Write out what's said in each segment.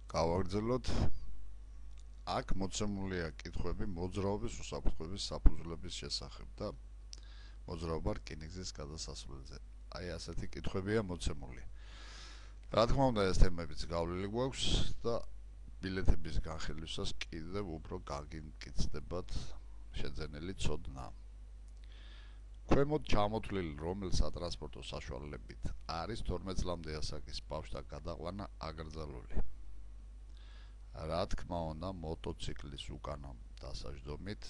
გავაგრძელოთ აქ მოცემულია კითხვები მოძრაობის უსაფრთხოების საფუძვლების შესახებ და მოძრაობა რკინიგზის გადასასვლელზე. Აი ასეთი კითხვებია მოცემული. Რა თქმა უნდა, ეს თემებიც გავლილი გვაქვს და ბილეთების განხილვისას კიდევ უფრო გაგიმტკიცდებათ შეძენილი ცოდნა. ქვემოთ ჩამოთვლილი რომელ სატრანსპორტო საშუალებით არის 12 წლამდე ასაკის ბავშვთა გადაყვანა აკრძალული? რა თქმა უნდა, მოტოციკლის უკანა დასაჯდომით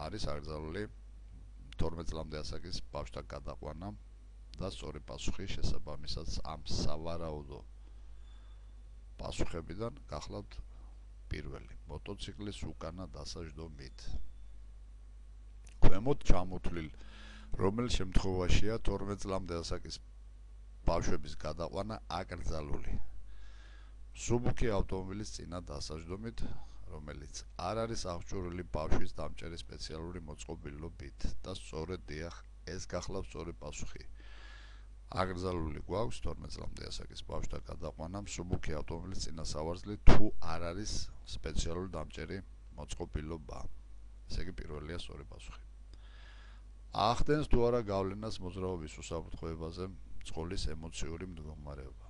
არის აკრძალული 12 წლამდე ასაკის ბავშვთა გადაყვანა და სწორი პასუხი შესაბამისად ამ სავარაუდო პასუხებიდან გახლავთ პირველი მოტოციკლის უკანა დასაჯდომით. ქვემოთ ჩამოთვლილ რომელ შემთხვევაშია 12 წლამდე ასაკის ბავშვების გადაყვანა აკრძალული? სუბუქი ავტომობილის წინა დასაჯდომით, რომელიც არ არის აღჭურვილი ბავშვის დამჭერის სპეციალური მოწყობილობით და სწორედ დიახ, ეს გახლავთ სწორი პასუხი. აკრძალული გვაქვს 12 წლამდე ასაკის ბავშვთა გადაყვანა სუბუქი ავტომობილის წინა სავარძლით თუ არ არის სპეციალური დამჭერი მოწყობილობა. ესე იგი პირველია სწორი პასუხი. ახდენს თუ არა გავლენას მოძრაობის უსაფრთხოებაზე წყლის ემოციური მდგომარეობა?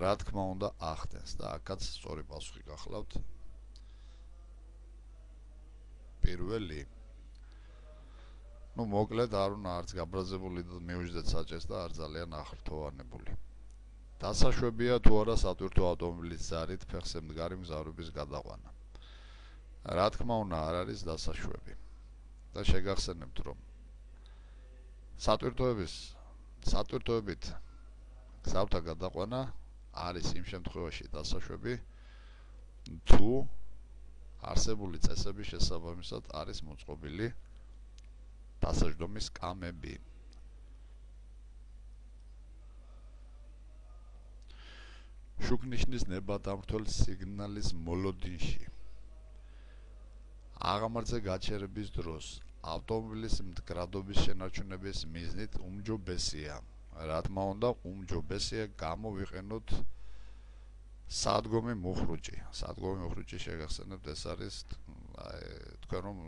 რა თქმა უნდა, ახდენს და აქაც სწორი პასუხი გახლავთ პირველი. მოკლედ არ უნდა არც გაბრაზებული და მივიждეთ საჭეს და არ ძალიან ახრთოვანებული. დასაშვებია თუ არა სატვირთო ავტომობილის ზარით ფეხზე მდგარი მგზავრების გადაყვანა? რა თქმა უნდა, არ არის დასაშვები. და შეგახსენებთ, რომ სატვირთოებით გზავრთა გადაყვანა არის იმ შემთხვევაში დასაშვები, თუ არსებული წესების შესაბამისად არის მოწყობილი დასაჯდომის კამები. შუქნიშნის ნებადამრთვალ სიგნალის მოლოდინში აღამართზე გაჩერების დროს ავტომობილის მდგრადობის შენარჩუნების მიზნით უმჯობესია. რა თქმა უნდა, უმჯობესია გამოვიყენოთ სადგომი მუხრუჭი. სადგომი მუხრუჭი შეგახსენებთ, ეს არის თქვენ რომ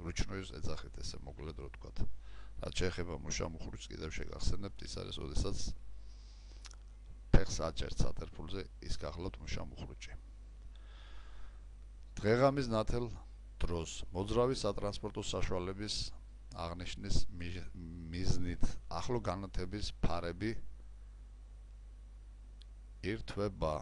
რუჩნოის ეძახით, ესე მოკლედ რო თქვათ. რაც შეეხება მუშა მუხრუჭს კიდევ შეგახსენებთ, ის არის ოდესაც ფეხს აჭერთ სატერფულზე, ის გახლავთ მუშა მუხრუჭი. დღეღამის ნათელ დროს მოძრავი სატრანსპორტო საშუალების აღნიშვნის მიზნით ახლო განათების ფარები ირთვება.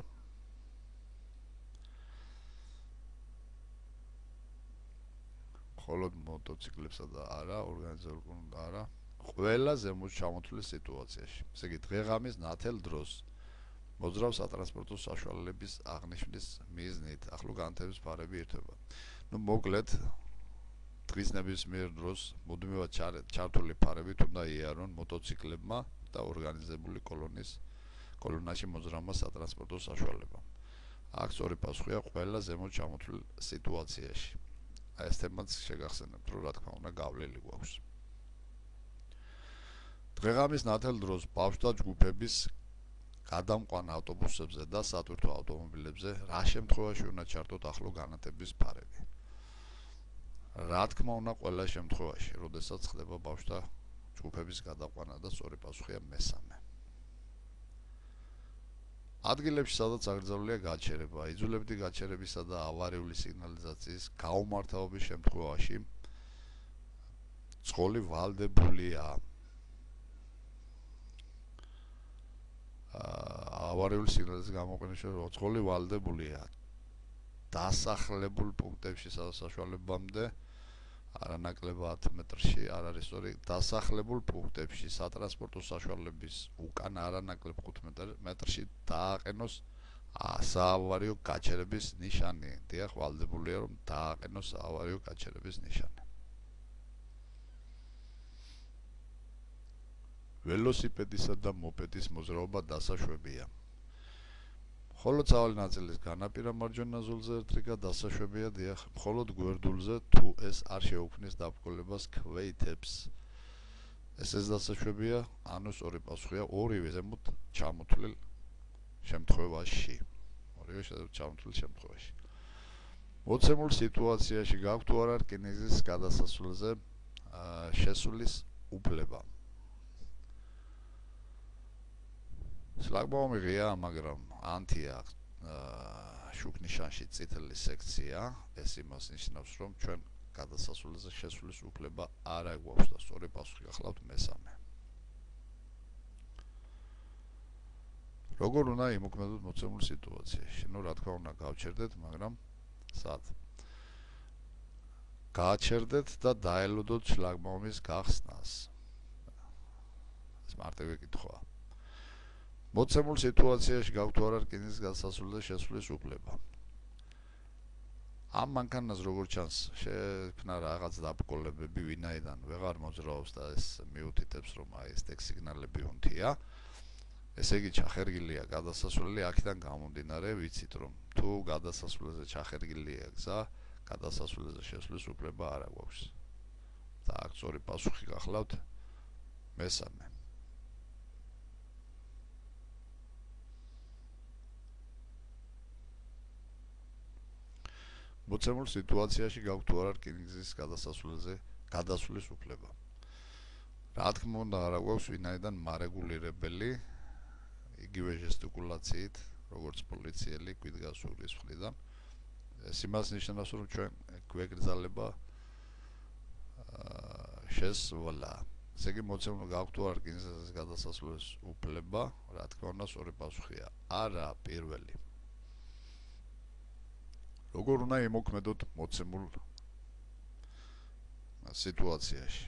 მხოლოდ მოტოციკლებსა და არა, ორგანიზებულ და არა, ყველა ზემოთ ჩამოთვლილ სიტუაციაში. ესე იგი, დღეღამის ნათელ დროს მოძრავ სატრანსპორტო საშუალების აღნიშვნის მიზნით ახლო განათების ფარები ირთვება. მოკლედ დღის ნებისმიერ დროს მუდმივად ჩართული ფარებით უნდა იარონ მოტოციკლებმა და ორგანიზებული კოლონაში მოძრავმა სატრანსპორტო საშუალებამ. აქ სწორი პასუხია ყველა ზემოთ ჩამოთვლილ სიტუაციაში. ეს თემაც შეგახსენებთ, რომ რა თქმა უნდა გავლილი გვაქვს. დღეღამის ნათელ დროს ბავშვთა ჯგუფების გადამყვან ავტობუსებზე და სატვირთო ავტომობილებზე რა შემთხვევაში უნდა ჩართოთ ახლო განათების ფარები? რა თქმა უნდა, ყველა შემთხვევაში, როდესაც ხდება ბავშვთა ჯგუფების გადაყვანა და სწორი პასუხია მესამე. ადგილებში, სადაც აკრძალულია გაჩერება, იძულებითი გაჩერებისა და ავარიული სიგნალიზაციის გაუმართავობის შემთხვევაში წყალი ვალდებულია. ავარიული სიგნალიზაციის გამოყენის შემთხვევაში წყალი ვალდებულია დასახლებულ პუნქტებში, სადაც საშუალებამდე არანაკლებად 10 მეტრში არ არის სწორი. დასახლებულ პუნქტებში სატრანსპორტო საშუალების უკან არანაკლებ 5 მეტრში დააყენოს საავარიო გაჩერების ნიშანი. დიახ, ვალდებულია რომ დააყენოს საავარიო გაჩერების ნიშანი. ველოსიპედისა და მოპედის მოძრაობა დასაშვებია. მხოლოდ სავალი ნაწილის განაპირა მარჯვენა ზოლზე ერთრიგა დასაშვებია, დიახ, მხოლოდ გვერდულზე თუ ეს არ შეუქმნის დაბრკოლებას ქვეითებს. ესეც დასაშვებია, ანუ სწორი პასუხია ორივე ზემოთ ჩამოთვლილ შემთხვევაში. ორივე ჩამოთვლილ შემთხვევაში. მოცემულ სიტუაციაში გაქვთ თუ არა რკინიგზის გადასასვლელზე შესulis უფლება. შლაგბაუმი ღია, მაგრამ ანთია შუქნიშანში წითელი სექცია, ეს იმას ნიშნავს, რომ ჩვენ გადასასვლელზე შესulis უფლება არ აგვაქვს და სწორი პასუხი გახლავთ მესამე. როგორ უნდა იმოქმედოთ მოცემულ სიტუაციაში? ნუ რა თქმა უნდა გავჩერდეთ, მაგრამ სად? გააჩერდეთ და დაელოდოთ შლაგბაუმის გახსნას. ეს მარტივი კითხვაა. მოცემულ სიტუაციაში გაქვთ თუ არა რკინის გადასასვლელზე შესulis უფლება. ამ მანქანას როგორ ჩანს შექმნა რაღაც დაბრკოლებები, ვინაიდან ვეღარ მოძრაობს და ეს მიუთითებს, რომ აი ეს ტექსიგნალები უნთია. ესე იგი ჩახერგილია გადასასვლელი, აქედან გამომდინარე ვიცით, რომ თუ გადასასვლელზე ჩახერგილია გზა, გადასასვლელზე შესulis უფლება არ აგვაქვს. და აქ სწორი პასუხი გახლავთ მესამე. მოცემულ სიტუაციაში გაქვთ თუ არა რკინიგზის გადასასვლელზე გადასვლის უფლება. რა თქმა უნდა არ აგვაქვს, ვინაიდან მარეგულირებელი იგივე ჟესტიკულაციით, როგორც პოლიციელი კვიდგასურის მხრიდან. ეს იმას ნიშნავს, რომ ჩვენ გვეგრძალება შესვლა. ესე იგი მოცემულ გაქვთ თუ არა რკინიგზის გადასასვლელის უფლება, რა თქმა უნდა სწორი პასუხია არა პირველი. როგორ უნდა იმოქმედოთ მოცემულ სიტუაციაში?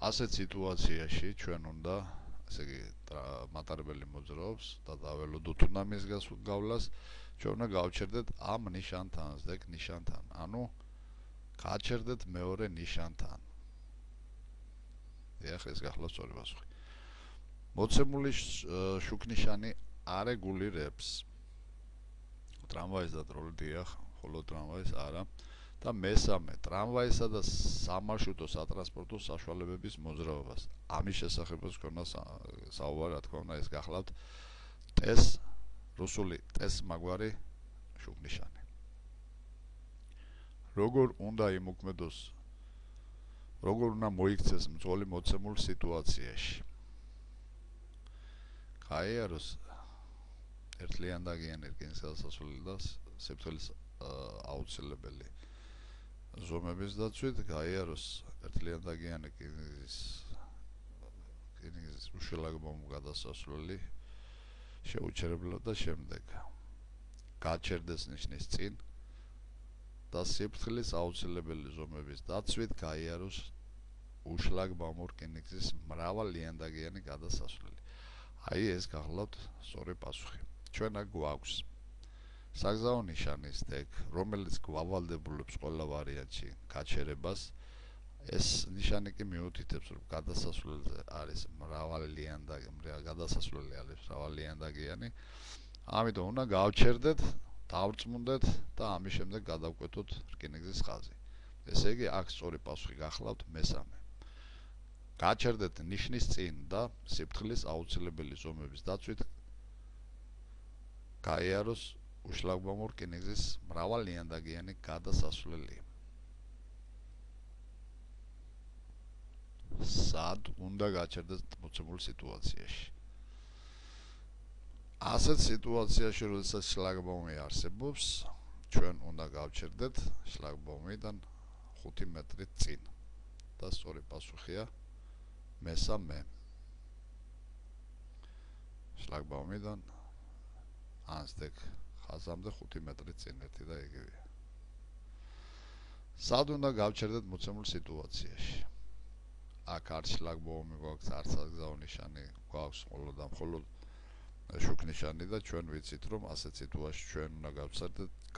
ასეთ სიტუაციაში ჩვენ უნდა, ესე იგი, მატარებელი მოძრაობს და დაველოდოთ უნდა მის გავლას, ჩვენ უნდა გავჩერდეთ ამ ნიშანთან, ზეგ ნიშანთან, ანუ გაჩერდეთ მეორე ნიშანთან. ეხლა ეს გახლავთ სწორი პასუხი. მოცემული შუქნიშანი არეგულირებს ტრამვაის და ტროლეიბუსის, ხოლო ტრამვაის არა. და მესამე, ტრამვაისა და სამარშრუტო სატრანსპორტო საშუალებების მოძრაობას. ამის შესახებაც ქონდა საუბარი, რა თქმა უნდა, ეს გახლავთ ტეს, რუსული ტეს მაგვარი შუქნიშანი. როგორ უნდა იმოქმედოს, როგორ უნდა მოიქცეს მძღოლი მოცემულ სიტუაციაში? გაიაროს ერთლიანდაგიანი რკინის გადასასვლელი და სიბრტყელის აუცილებელი ზომების დაცვით, გაიაროს ერთლიანდაგიანი რკინის უშუალო გადასასვლელი შეუჩერებლად და შემდეგ გაჩერდეს ნიშნის წინ და სიბრტყელის აუცილებელი ზომების დაცვით გაიაროს უშლაგბაუმური რკინიგზის მრავალლიანდაგიანი გადასასვლელი. აი ეს გახლავთ სწორი პასუხი. ჩვენ აქ გვაქვს საგზაო ნიშანის ტეგ, რომელიც გვავალდებულებს ყველა ვარიანტში გაჩერებას. ეს ნიშანი კი მიუთითებს, რომ გადასასვლელზე არის მრავალლიანდაგიანი. ამიტომ უნდა გავჩერდეთ, დავწმუნდეთ და ამის შემდეგ გადავკვეთოთ რკინიგზის ხაზი. ესე იგი აქ სწორი პასუხი გახლავთ მესამე. გაჩერდეთ ნიშნის წინ და სიბრტყელის აუცილებელი ზომების დაცვით გაიაროს უშლაგბაუმური რკინიგზის მრავალლიანდაგიანი გადასასვლელი. სად უნდა გაჩერდეს მოცემულ სიტუაციაში? ასეთ სიტუაციაში, როდესაც შლაგბაუმი არსებობს, ჩვენ უნდა გავჩერდეთ შლაგბაუმიდან 5 მეტრით წინ. და სწორი პასუხია მესამე. შლაგბაუმიდან ანსტეკ ხაზამდე 5 მეტრით წინ ერთი და იგივეა. სად უნდა გავჩერდეთ მოცემულ სიტუაციაში? აქ არ შლაგბაუმი გვაქვს, არც საგზაო ნიშანი გვაქვს, მხოლოდ შუქნიშანი და ჩვენ ვიცით, რომ ასეთ სიტუაციაში ჩვენ უნდა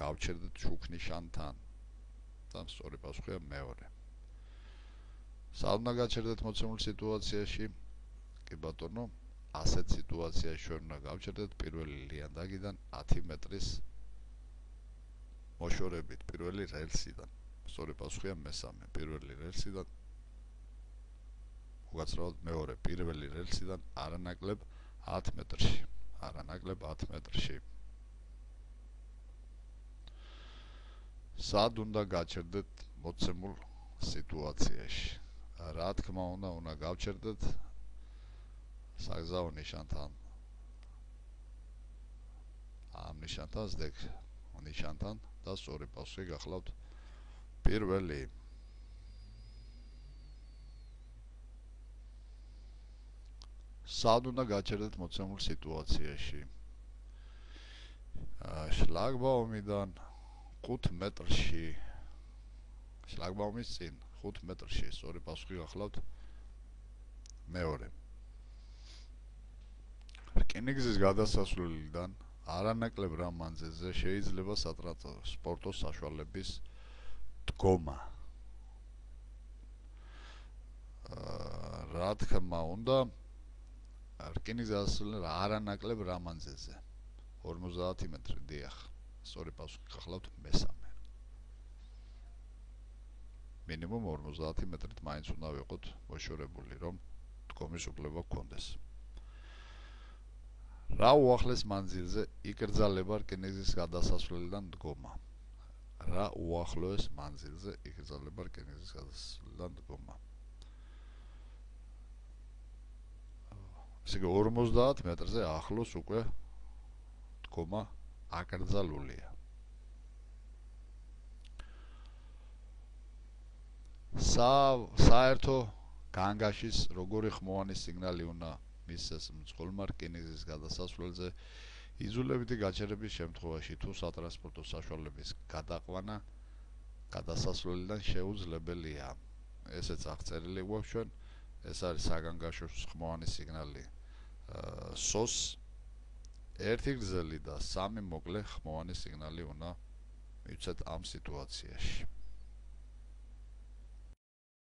გავჩერდეთ შუქნიშანთან. და სწორი პასუხია მეორე. სად უნდა გაჩერდეთ მოცემულ სიტუაციაში? კი ბატონო, ასეთ სიტუაციაში ჩვენ უნდა გავჩერდეთ პირველი ლიანდაგიდან 10 მეტრის მოშორებით, პირველი რელსიდან. სწორი პასუხია მესამე, პირველი რელსიდან უკაცრავად მეორე პირველი რელსიდან არანაკლებ 10 მეტრში. არანაკლებ 10 მეტრში. სად უნდა გაჩერდეთ მოცემულ სიტუაციაში? რა თქმა უნდა გავჩერდეთ საგზაო ნიშანთან. ამ ნიშანთან ზდეკ ნიშანთან და სწორი პასუხი გახლავთ პირველი. სად უნდა გაჩერდეთ მოცემულ სიტუაციაში? შლაგბაუმიდან 5 მეტრში. შლაგბაუმის წინ 5 მეტრში სწორი პასუხი გახლავთ მეორე. რკინიგზის გადასასვლელიდან არანაკლებ რა მანძილზე შეიძლება სატრანსპორტო საშუალების დგომა? რა თქმა უნდა რკინიგზის გადასასვლელიდან არანაკლებ რა მანძილზე 50 მეტრი. დიახ, სწორი პასუხი გახლავთ მესამე. მინიმუმ 50 მეტრით მაინც უნდა ვიყოთ მოშორებული, რომ დგომის უფლება გქონდეს. რა უახლეს მანძილზე იკრძალება რკინიგზის გადასასვლელიდან დგომა? რა უახლოეს მანძილზე იკრძალება რკინიგზის გადასასვლელიდან დგომა? ესე იგი 50 მეტრზე ახლოს უკვე დგომა აკრძალულია. საერთო განგაშის როგორი ხმოვანი სიგნალი უნდა მისცეს მძღოლმა რკინიგზის გადასასვლელზე იძულებითი გაჩერების შემთხვევაში თუ სატრანსპორტო საშუალების გადაყვანა გადასასვლელიდან შეუძლებელია? ესეც აღწერილი გვაქვს ჩვენ. ეს არის საგანგაშო ხმოვანი სიგნალი SOS. ერთი გრძელი და 3 მოკლე ხმოვანი სიგნალი უნდა მივცეთ ამ სიტუაციაში.